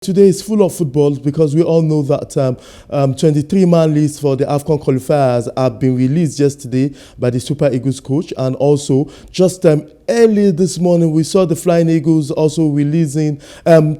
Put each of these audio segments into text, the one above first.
Today is full of football because we all know that 23-man list for the AFCON qualifiers have been released yesterday by the Super Eagles coach, and also just early this morning we saw the Flying Eagles also releasing,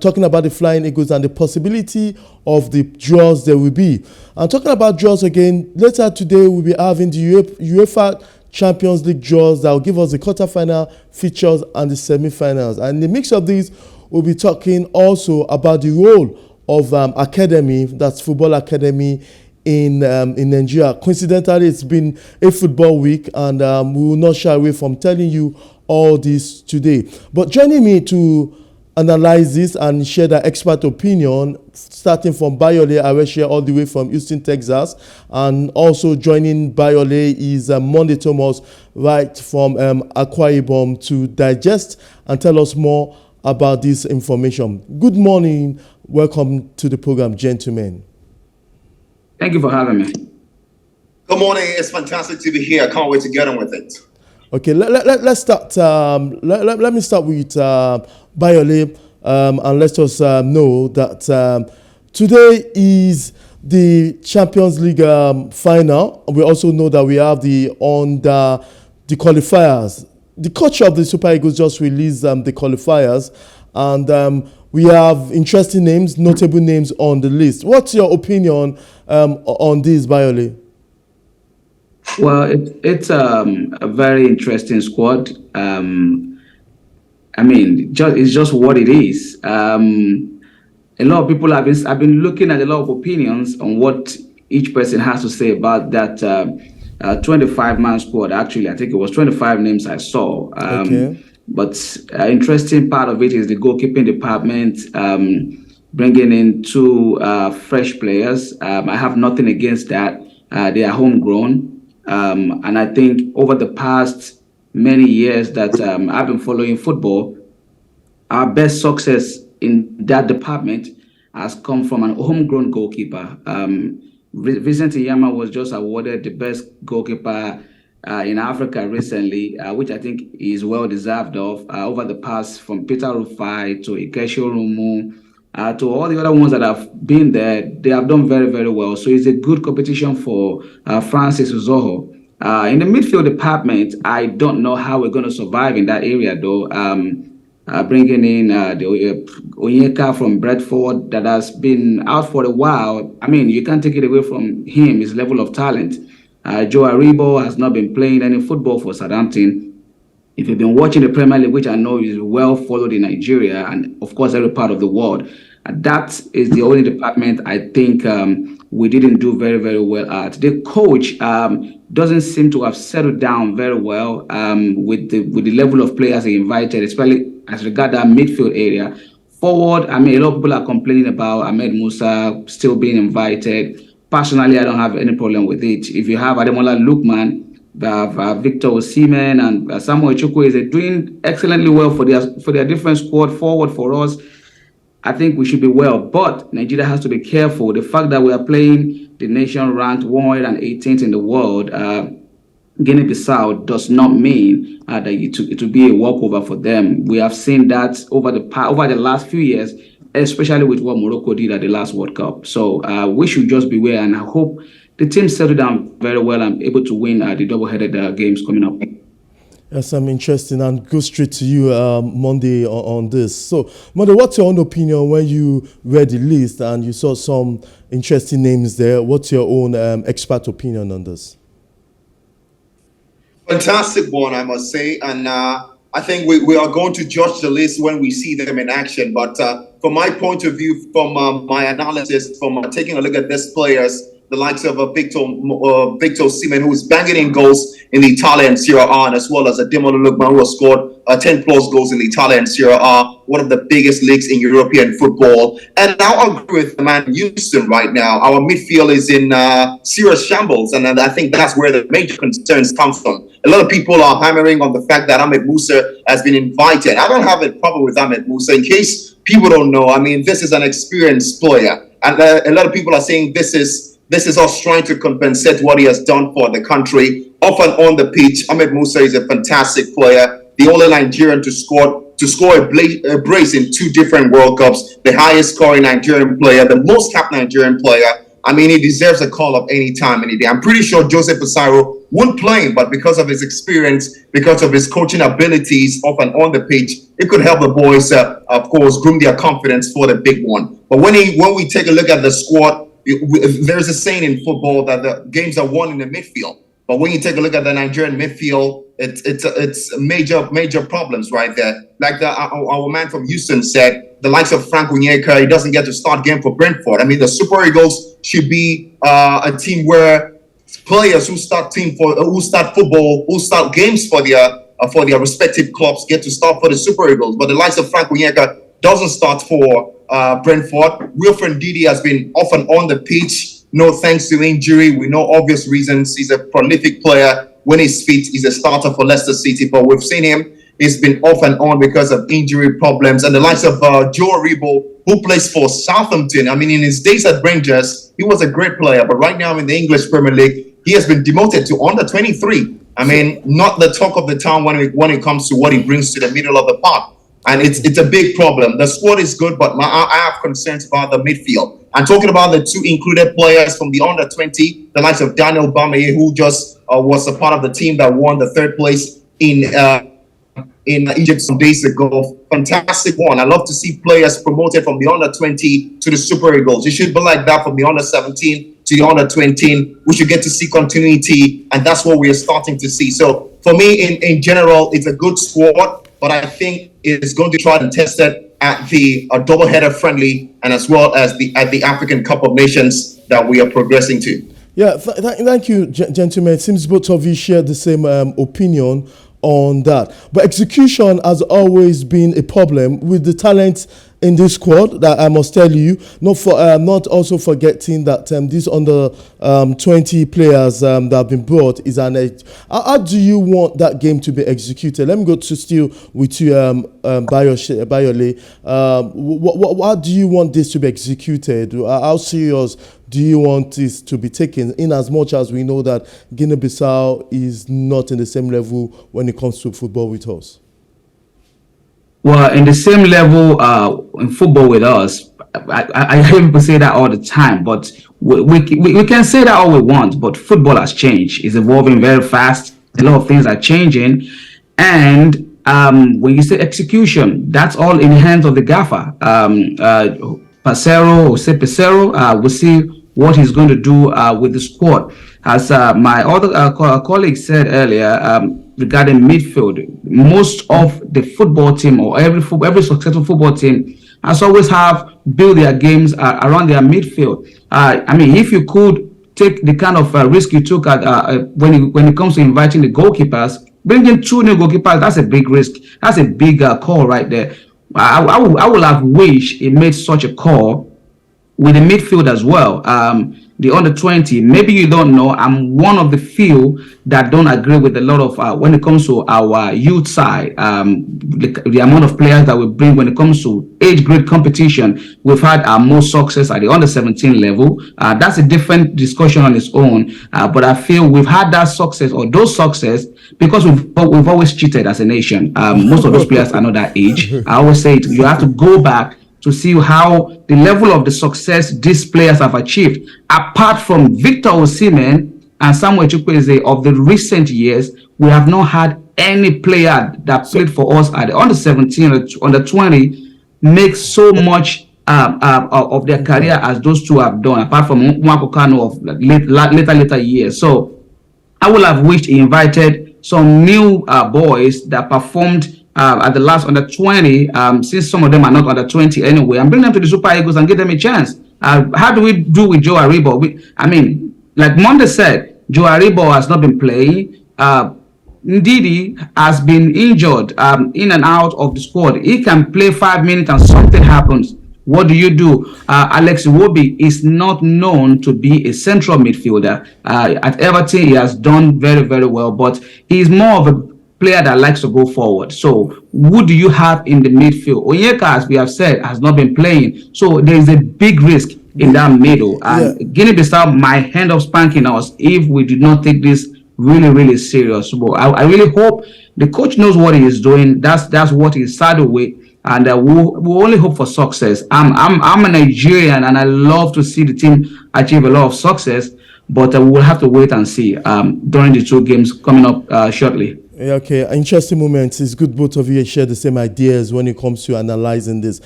talking about the Flying Eagles and the possibility of the draws there will be. And talking about draws again, later today we'll be having the UEFA Champions League draws that will give us the quarterfinal fixtures and the semi-finals. And in the mix of these, we'll be talking also about the role of academy, that's football academy in Nigeria. Coincidentally, it's been a football week, and we will not shy away from telling you all this today. But joining me to analyze this and share their expert opinion, starting from Bayonle, Aranshi, all the way from Houston, Texas, and also joining Bayonle is Monday Thomas, right from Akwa Ibom, to digest and tell us more about this information. Good morning. Welcome to the program, gentlemen. Thank you for having me. Good morning. It's fantastic to be here. I can't wait to get on with it. Okay, let's start. Let me start with Bayonle, and let us know that today is the Champions League final. We also know that we have the qualifiers. The coach of the Super Eagles just released the qualifiers, and we have interesting names, notable names on the list. What's your opinion on this, Bayonle? Well, it's a very interesting squad. It's just what it is. A lot of people have been looking at a lot of opinions on what each person has to say about that 25-man squad. Actually, I think it was 25 names I saw. Okay. But interesting part of it is the goalkeeping department, bringing in two fresh players. I have nothing against that. They are homegrown. And I think over the past many years that I've been following football, our best success in that department has come from an homegrown goalkeeper. Vincent Iyama was just awarded the best goalkeeper in Africa recently, which I think is well deserved of. Over the past, from Peter Rufai to Ikesho Rumu, to all the other ones that have been there, they have done very, very well. So it's a good competition for Francis Uzoho. In the midfield department, I don't know how we're going to survive in that area, though. Bringing in the Onyeka from Bradford that has been out for a while. I mean, you can't take it away from him, his level of talent. Joe Aribo has not been playing any football for Southampton. If you've been watching the Premier League, which I know is well followed in Nigeria and, of course, every part of the world, that is the only department I think we didn't do very, very well at. The coach doesn't seem to have settled down very well with the level of players he invited, especially as regard that midfield area. Forward, a lot of people are complaining about Ahmed Musa still being invited. Personally, I don't have any problem with it. If you have Ademola Lookman, Victor Osimhen, and Samuel Chukwueze doing excellently well for their different squad forward for us, I think we should be well. But Nigeria has to be careful. The fact that we are playing the nation ranked 118th in the world, Guinea-Bissau, does not mean that it will be a walkover for them. We have seen that over the last few years, especially with what Morocco did at the last World Cup. So we should just beware, and I hope the team settle down very well and able to win the double-headed games coming up. Yes, interesting, and go straight to you, Monday, on this. So, Monday, what's your own opinion when you read the list and you saw some interesting names there? What's your own expert opinion on this? Fantastic one, I must say. And I think we are going to judge the list when we see them in action. But from my point of view, from my analysis, from taking a look at these players, the likes of Victor Osimhen, who is banging in goals in the Italian Serie A, and as well as Ademola Lookman, who has scored 10 plus goals in the Italian Serie A, one of the biggest leagues in European football. And I'll agree with Man Houston right now. Our midfield is in serious shambles, and I think that's where the major concerns come from. A lot of people are hammering on the fact that Ahmed Musa has been invited. I don't have a problem with Ahmed Musa. In case people don't know, this is an experienced player. And a lot of people are saying this is us trying to compensate what he has done for the country. Off and on the pitch, Ahmed Musa is a fantastic player. The only Nigerian to score to score a brace in 2 different World Cups, the highest scoring Nigerian player, the most capped Nigerian player. I mean, he deserves a call up any time, any day. I'm pretty sure Joseph Pizarro won't play him, but because of his experience, because of his coaching abilities off and on the pitch, it could help the boys, of course, groom their confidence for the big one. But when we take a look at the squad, there's a saying in football that the games are won in the midfield. But when you take a look at the Nigerian midfield, it's major problems right there. Like our man from Houston said, the likes of Frank Onyeka, he doesn't get to start game for Brentford. I mean, the Super Eagles should be a team where players who start football, who start games for their respective clubs get to start for the Super Eagles. But the likes of Frank Onyeka doesn't start for Brentford. Wilfred Ndidi has been off and on the pitch. No thanks to injury. We know obvious reasons. He's a prolific player. When he's fit, he's a starter for Leicester City. But we've seen him. He's been off and on because of injury problems. And the likes of Joe Aribo, who plays for Southampton. I mean, in his days at Rangers, he was a great player. But right now in the English Premier League, he has been demoted to under 23. I mean, not the talk of the town when it comes to what he brings to the middle of the park. And it's a big problem. The squad is good, but I have concerns about the midfield. I'm talking about the 2 included players from the under-20, the likes of Daniel Bamaye, who just was a part of the team that won the 3rd place in Egypt some days ago. Fantastic one. I love to see players promoted from the under-20 to the Super Eagles. It should be like that from the under-17 to the under-20. We should get to see continuity, and that's what we are starting to see. So for me, in general, it's a good squad, but I think it's going to try and test it at the double-header friendly and as well as at the African Cup of Nations that we are progressing to. Yeah, thank you, gentlemen. It seems both of you share the same opinion on that. But execution has always been a problem with the talent in this squad, that I must tell you, not also forgetting that these under 20 players that have been brought is an edge. How do you want that game to be executed? Let me go to still with you, Bayonle. How do you want this to be executed? How serious do you want this to be taken, in as much as we know that Guinea-Bissau is not in the same level when it comes to football with us? Well, in the same level in football with us, I hear people say that all the time, but we can say that all we want, but football has changed. It's evolving very fast. A lot of things are changing. And when you say execution, that's all in the hands of the gaffer. Pizarro, we'll see what he's going to do with the squad. As my other colleague said earlier, regarding midfield, most of the football team, or every successful football team, has always have built their games around their midfield. I mean, if you could take the kind of risk you took when it comes to inviting the goalkeepers, bringing 2 new goalkeepers, that's a big risk. That's a big call right there. I would have wished he made such a call with the midfield as well. The under 20, maybe you don't know, I'm one of the few that don't agree with a lot of when it comes to our youth side, the amount of players that we bring when it comes to age grade competition. We've had more success at the under 17 level. That's a different discussion on its own, but I feel we've had that success, or those success, because we've always cheated as a nation. Most of those players are not that age. I always say you have to go back to see how the level of the success these players have achieved. Apart from Victor Osimhen and Samuel Chukwueze of the recent years, we have not had any player that played for us at the under 17 or under 20 make so much of their career as those two have done, apart from Mwako Kano of later years. So I would have wished he invited some new boys that performed at the last under 20, since some of them are not under 20 anyway, and bring them to the Super Eagles and give them a chance. How do we do with Joe Aribo? Like Monday said, Joe Aribo has not been playing. Ndidi has been injured in and out of the squad. He can play 5 minutes and something happens. What do you do? Alex Iwobi is not known to be a central midfielder. At Everton, he has done very, very well, but he is more of a player that likes to go forward. So who do you have in the midfield? Onyeka, as we have said, has not been playing. So there is a big risk in that middle. And Guinea-Bissau might end up spanking us if we do not take this really, really serious. But I really hope the coach knows what he is doing. That's what he started with, and we'll only hope for success. I'm a Nigerian, and I love to see the team achieve a lot of success. But we'll have to wait and see during the 2 games coming up shortly. Okay, interesting moment. It's good both of you share the same ideas when it comes to analyzing this.